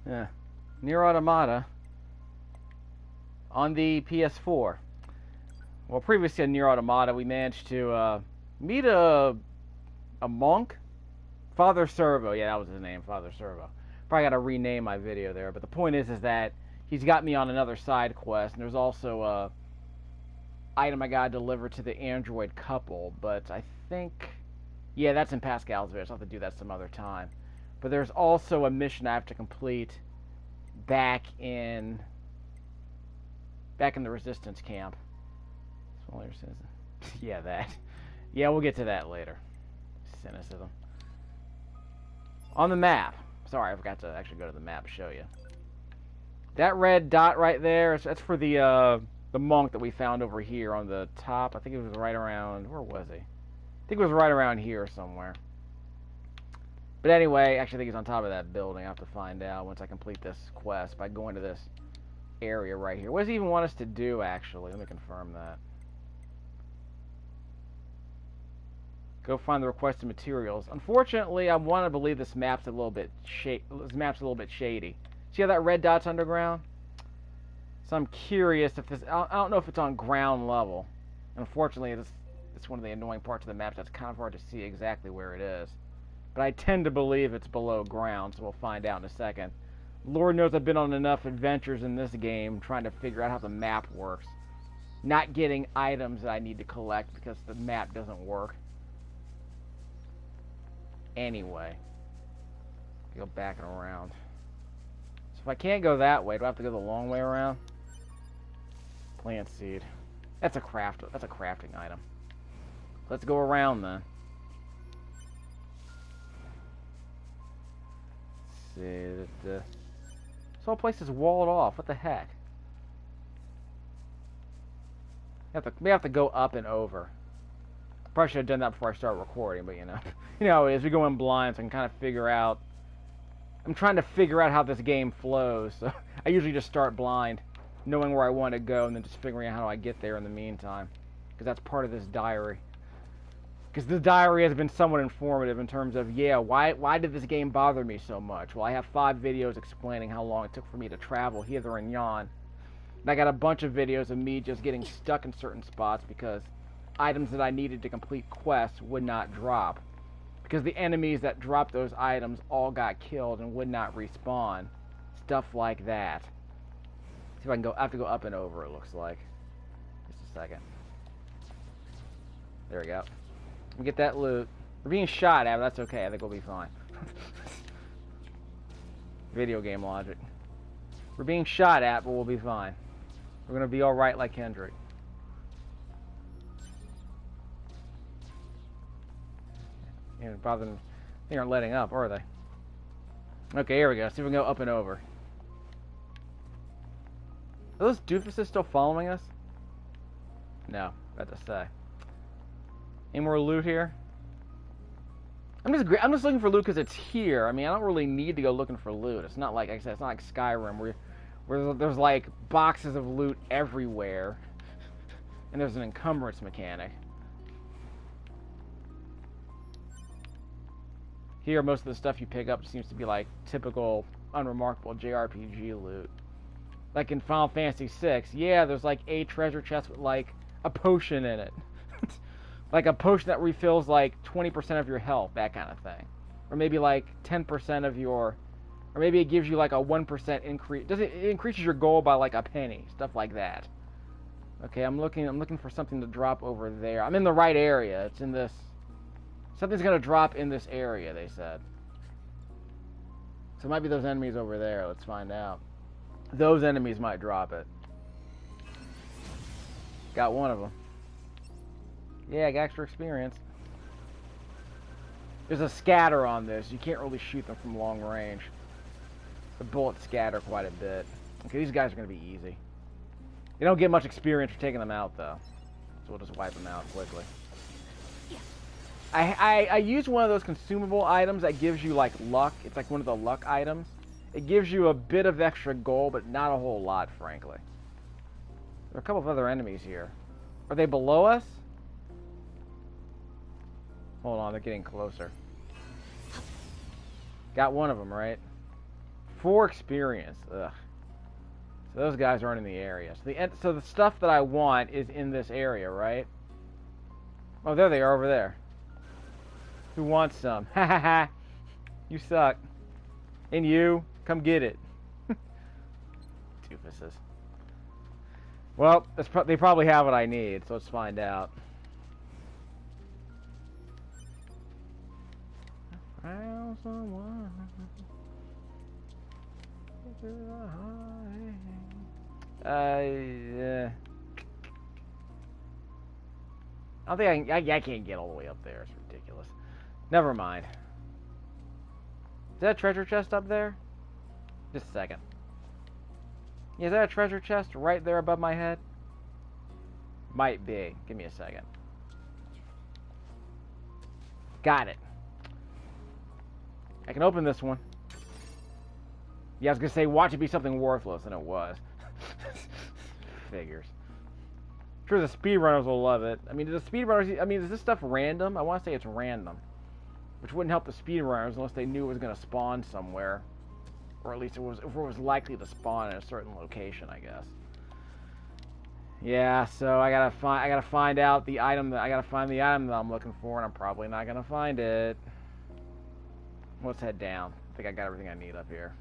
Yeah. Nier Automata on the PS4. Well, previously in Nier Automata, we managed to meet a monk, Father Servo. Yeah, that was his name, Father Servo. Probably got to rename my video there, but the point is that he's got me on another side quest, and there's also a item I gotta deliver to the android couple. But I think, yeah, that's in Pascal's video. So I'll have to do that some other time. But there's also a mission I have to complete back in the resistance camp. Yeah, that. Yeah, we'll get to that later. Cynicism. On the map. Sorry, I forgot to actually go to the map to show you. That red dot right there, that's for the monk that we found over here on the top. I think it was right around, where was he? I think it was right around here somewhere. But anyway, actually I think he's on top of that building. I have to find out once I complete this quest by going to this area right here. What does he even want us to do, actually? Let me confirm that. Go find the requested materials. Unfortunately, I want to believe this map's a little bit shady. See how that red dot's underground? So I'm curious if this... I don't know if it's on ground level. Unfortunately, it's one of the annoying parts of the map that's kind of hard to see exactly where it is. But I tend to believe it's below ground, so we'll find out in a second. Lord knows I've been on enough adventures in this game trying to figure out how the map works. Not getting items that I need to collect because the map doesn't work. Anyway. Go back and around. So if I can't go that way, do I have to go the long way around? Plant seed. That's a crafting item. Let's go around then. Let's see. This whole place is walled off. What the heck? We have to go up and over. Probably should have done that before I start recording, but you know, as we go in blind, so I can kind of figure out. I'm trying to figure out how this game flows, so I usually just start blind, knowing where I want to go, and then just figuring out how do I get there in the meantime, because that's part of this diary. Because the diary has been somewhat informative in terms of, yeah, why did this game bother me so much? Well, I have 5 videos explaining how long it took for me to travel hither and yon. And I got a bunch of videos of me just getting stuck in certain spots because items that I needed to complete quests would not drop. Because the enemies that dropped those items all got killed and would not respawn. Stuff like that. See if I can go. I have to go up and over, it looks like. Just a second. There we go. We get that loot. We're being shot at, but that's okay. I think we'll be fine. Video game logic. We're being shot at, but we'll be fine. We're going to be alright like Kendrick. They aren't letting up, are they? Okay, here we go. See if we can go up and over. Are those doofuses still following us? No, about to say. Any more loot here? I'm just looking for loot because it's here. I mean, I don't really need to go looking for loot. It's not like I said, it's not like Skyrim where there's like boxes of loot everywhere, and there's an encumbrance mechanic. Here, most of the stuff you pick up seems to be like typical, unremarkable JRPG loot. Like in Final Fantasy VI, yeah, there's like a treasure chest with like a potion in it. Like a potion that refills like 20% of your health, that kind of thing. Or maybe like 10% of your... Or maybe it gives you like a 1% increase. It increases your goal by like a penny. Stuff like that. Okay, I'm looking for something to drop over there. I'm in the right area. It's in this... Something's going to drop in this area, they said. So it might be those enemies over there. Let's find out. Those enemies might drop it. Got one of them. Yeah, I got extra experience. There's a scatter on this. You can't really shoot them from long range. The bullets scatter quite a bit. Okay, these guys are going to be easy. You don't get much experience for taking them out, though. So we'll just wipe them out quickly. I used one of those consumable items that gives you, like, luck. It's like one of the luck items. It gives you a bit of extra gold, but not a whole lot, frankly. There are a couple of other enemies here. Are they below us? Hold on, they're getting closer. Got one of them, right? 4 experience. Ugh. So those guys aren't in the area. So the stuff that I want is in this area, right? Oh, there they are over there. Who wants some? Ha ha ha. You suck. And you, come get it. Doofuses. Well, they probably have what I need, so let's find out. I don't think I can't get all the way up there. It's ridiculous. Never mind. Is that a treasure chest up there? Just a second. Yeah, is that a treasure chest right there above my head? Might be. Give me a second. Got it. I can open this one. Yeah, I was going to say, watch it be something worthless, and it was. Figures. I'm sure the speedrunners will love it. I mean, is this stuff random? I want to say it's random. Which wouldn't help the speedrunners unless they knew it was going to spawn somewhere. Or at least if it was likely to spawn in a certain location, I guess. Yeah, so I gotta find out the item that I'm looking for, and I'm probably not gonna find it. Let's head down. I think I got everything I need up here.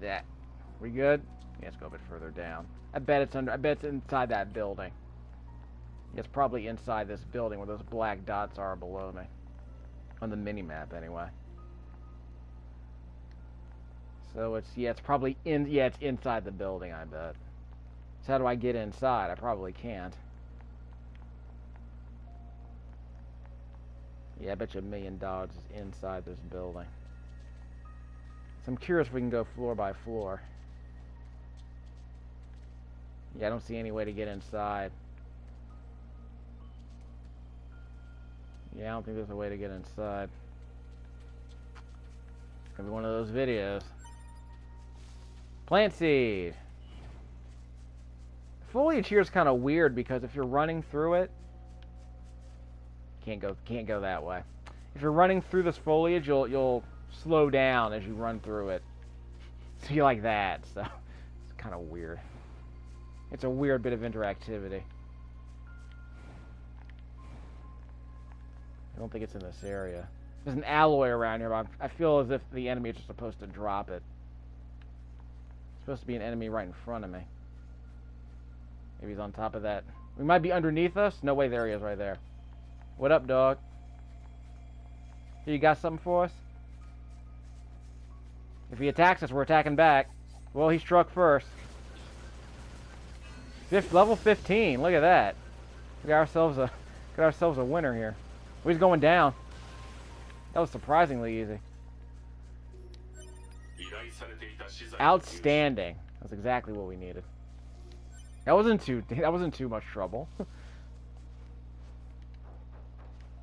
Yeah. We good? Yeah, let's go a bit further down. I bet it's inside that building. Yeah, it's probably inside this building where those black dots are below me. On the mini-map, anyway. So it's probably it's inside the building, I bet. So how do I get inside? I probably can't. Yeah, I bet you $1 million is inside this building. So I'm curious if we can go floor by floor. Yeah, I don't see any way to get inside. Yeah, I don't think there's a way to get inside. It's gonna be one of those videos. Plant seed. The foliage here is kind of weird because if you're running through it, can't go that way. If you're running through this foliage, you'll slow down as you run through it. So you like that, so it's kind of weird. It's a weird bit of interactivity. I don't think it's in this area. There's an alloy around here, but I feel as if the enemies are supposed to drop it. It's supposed to be an enemy right in front of me. Maybe he's on top of that. We might be underneath us. No way, there he is right there. What up, dog? Here, you got something for us? If he attacks us, we're attacking back. Well, he struck first. Level 15. Look at that. We got ourselves a winner here. Oh, he's going down. That was surprisingly easy. Outstanding. That's exactly what we needed. That wasn't too much trouble.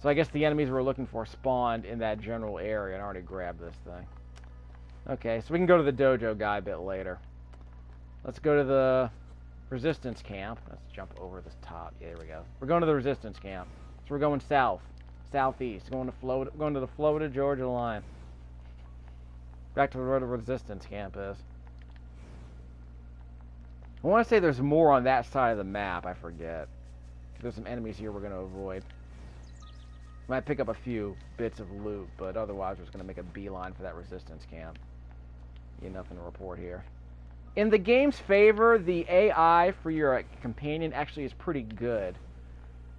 So I guess the enemies we were looking for spawned in that general area, and I already grabbed this thing. Okay, so we can go to the dojo guy a bit later. Let's go to the resistance camp. Let's jump over this top. Yeah, there we go. We're going to the resistance camp. So we're going southeast, going to the Florida, Georgia line. Back to where the resistance camp is. I want to say there's more on that side of the map. I forget. There's some enemies here we're going to avoid. Might pick up a few bits of loot, but otherwise we're just going to make a beeline for that resistance camp. Yeah, nothing to report here. In the game's favor, the AI for your companion actually is pretty good.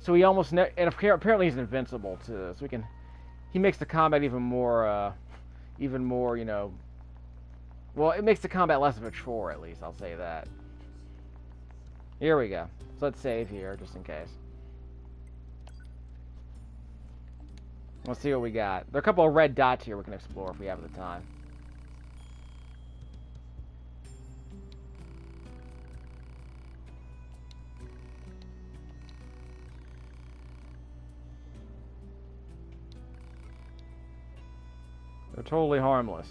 So he almost and apparently he's invincible too. So he makes the combat even more, you know. Well, it makes the combat less of a chore, at least I'll say that. Here we go. So let's save here just in case. Let's see what we got. There are a couple of red dots here we can explore if we have the time. They're totally harmless.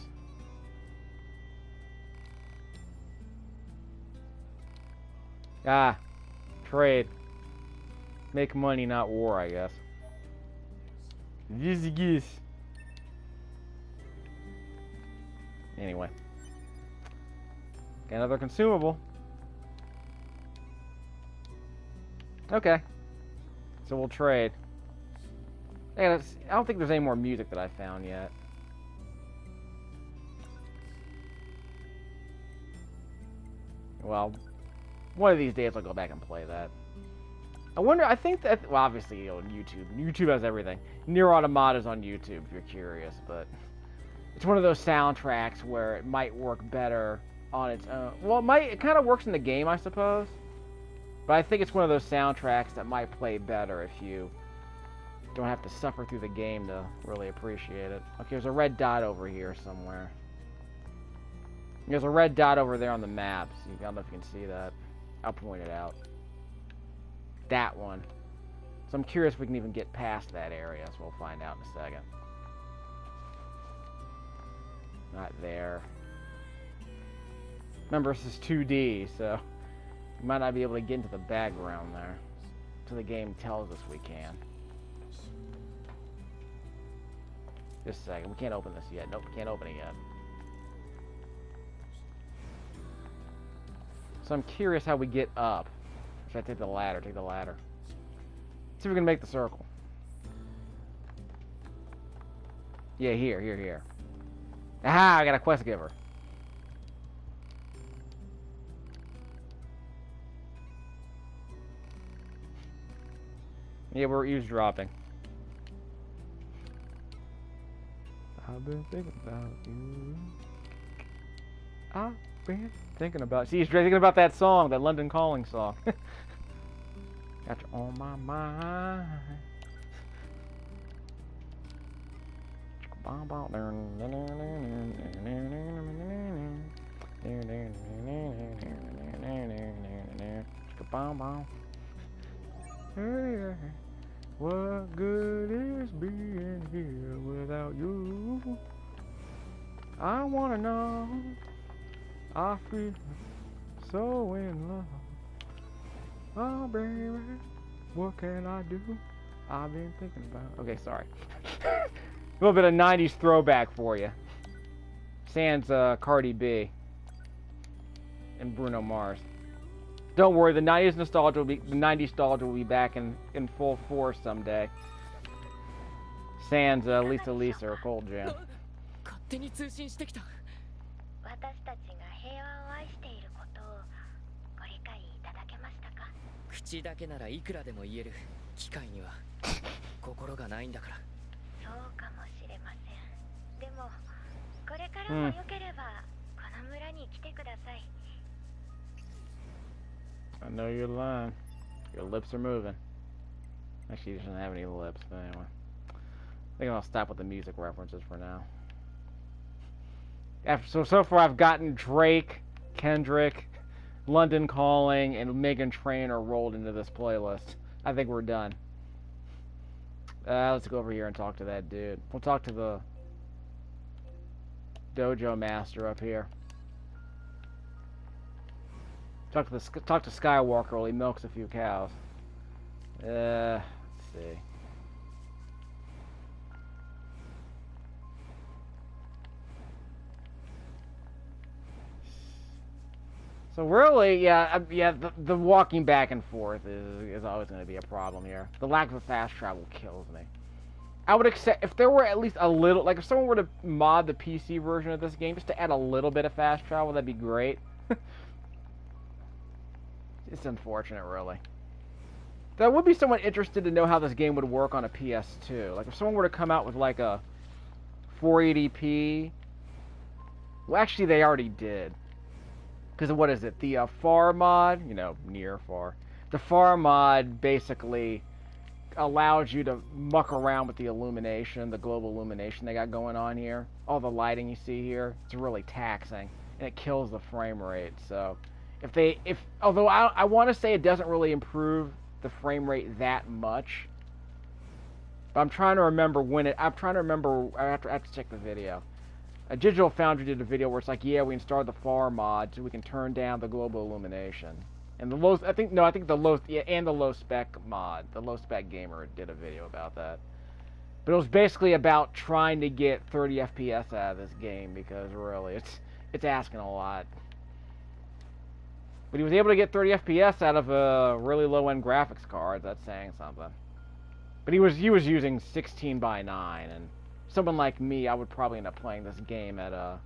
Ah, trade. Make money, not war, I guess. Vizigis. Anyway. Got another consumable. Okay. So we'll trade. I don't think there's any more music that I found yet. Well, one of these days I'll go back and play that. I wonder, I think that, well, obviously, on YouTube. YouTube has everything. Nier Automata's on YouTube, if you're curious, but it's one of those soundtracks where it might work better on its own. Well, it kind of works in the game, I suppose. But I think it's one of those soundtracks that might play better if you don't have to suffer through the game to really appreciate it. Okay, there's a red dot over here somewhere. There's a red dot over there on the map. So I don't know if you can see that. I'll point it out. That one. So I'm curious if we can even get past that area, so we'll find out in a second. Not there. Remember, this is 2D, so we might not be able to get into the background there. So the game tells us we can. Just a second. We can't open this yet. Nope, we can't open it yet. So I'm curious how we get up. Should I take the ladder? Take the ladder. See if we can make the circle. Yeah, here. Aha! I got a quest giver. Yeah, we're eavesdropping. I've been thinking about you. I've been thinking about... See, he's thinking about that song, that London Calling song. Got you on my mind. What good is being here without you? I wanna know. I feel so in love. Oh, baby, what can I do? I've been thinking about... Okay, sorry. A little bit of 90s throwback for you. Sans Cardi B and Bruno Mars. Don't worry, the 90s nostalgia will be back in full force someday. Sans Lisa Lisa or Cold Jam. 口だけならいくらでも言える。機械には心がないんだから。そうかもしれません。でもこれからも良ければこの村に来てください。I know you're lying. Your lips are moving. Actually, he doesn't have any lips, but anyway. I think I'll stop with the music references for now. So far I've gotten Drake, Kendrick, London Calling, and Megan Trainor rolled into this playlist. I think we're done. Let's go over here and talk to that dude. We'll talk to the Dojo Master up here. Talk to Skywalker while he milks a few cows. Let's see. So really, the walking back and forth is always going to be a problem here. The lack of fast travel kills me. I would accept if there were at least a little, like if someone were to mod the PC version of this game just to add a little bit of fast travel, that'd be great. It's unfortunate, really. There would be someone interested to know how this game would work on a PS2. Like if someone were to come out with like a 480p. Well, actually, they already did. Because what is it? The FAR mod, you know, Nier FAR. The FAR mod basically allows you to muck around with the illumination, the global illumination they got going on here. All the lighting you see here, it's really taxing, and it kills the frame rate. So, although I want to say it doesn't really improve the frame rate that much, but I'm trying to remember I have to check the video. A Digital Foundry did a video where it's like, yeah, we installed the FAR mod so we can turn down the global illumination. And the low, and the low spec mod, the low spec gamer did a video about that. But it was basically about trying to get 30 FPS out of this game because really, it's asking a lot. But he was able to get 30 FPS out of a really low-end graphics card. That's saying something. But he was using 16:9, and someone like me, I would probably end up playing this game at a.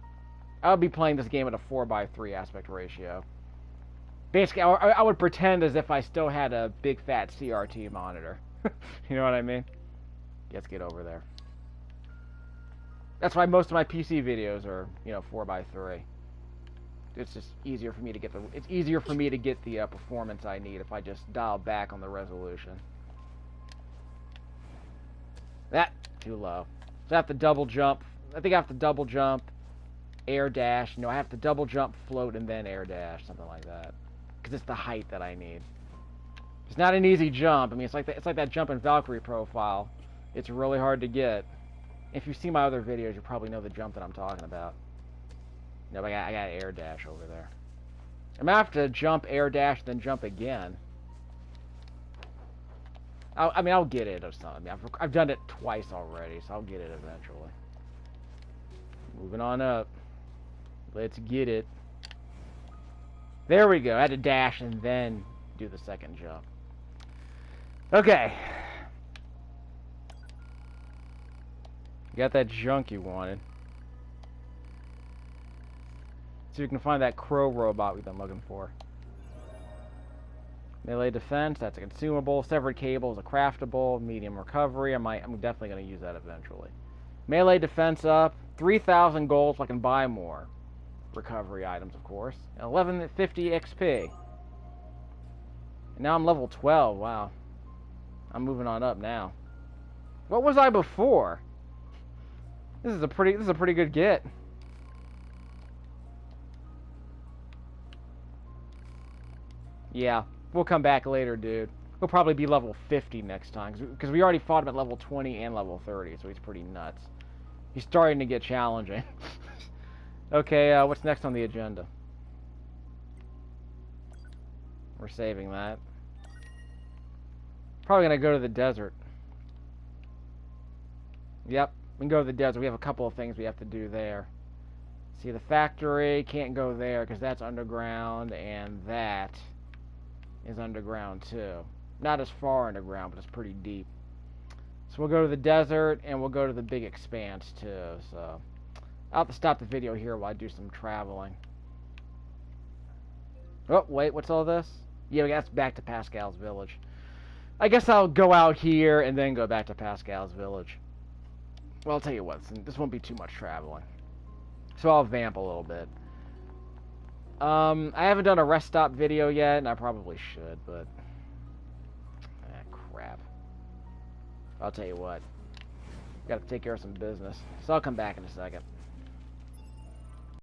I would be playing this game at a 4:3 aspect ratio. Basically, I would pretend as if I still had a big fat CRT monitor. You know what I mean? Let's get over there. That's why most of my PC videos are, 4:3. It's just easier for me to get the performance I need if I just dial back on the resolution. That too low. So I have to double jump. I think I have to double jump, air dash. I have to double jump, float, and then air dash, something like that. Because it's the height that I need. It's not an easy jump. I mean, it's like that jump in Valkyrie Profile. It's really hard to get. If you see my other videos, you probably know the jump that I'm talking about. No, but I got air dash over there. I'm gonna have to jump, air dash, then jump again. I'll get it or something. I've done it twice already, so I'll get it eventually. Moving on up. Let's get it. There we go. I had to dash and then do the second jump. Okay. You got that junk you wanted. See if we can find that crow robot we've been looking for. Melee defense, that's a consumable. Severed cable is a craftable. Medium recovery, I'm definitely going to use that eventually. Melee defense up. 3,000 gold so I can buy more recovery items, of course. And 1150 XP. And now I'm level 12, wow. I'm moving on up now. What was I before? This is a pretty good get. Yeah, we'll come back later, dude. He'll probably be level 50 next time, because we already fought him at level 20 and level 30, so he's pretty nuts. He's starting to get challenging. Okay, what's next on the agenda? We're saving that. Probably gonna go to the desert. Yep, we can go to the desert. We have a couple of things we have to do there. See, the factory, can't go there, because that's underground, and that is underground too. Not as far underground, but it's pretty deep. So we'll go to the desert, and we'll go to the big expanse too. So I'll have to stop the video here while I do some traveling. Oh, wait, what's all this? Yeah, that's back to Pascal's village. I guess I'll go out here and then go back to Pascal's village. Well, I'll tell you what, this won't be too much traveling. So I'll vamp a little bit. I haven't done a rest stop video yet, and I probably should, but... crap. I'll tell you what. Gotta take care of some business. So I'll come back in a second.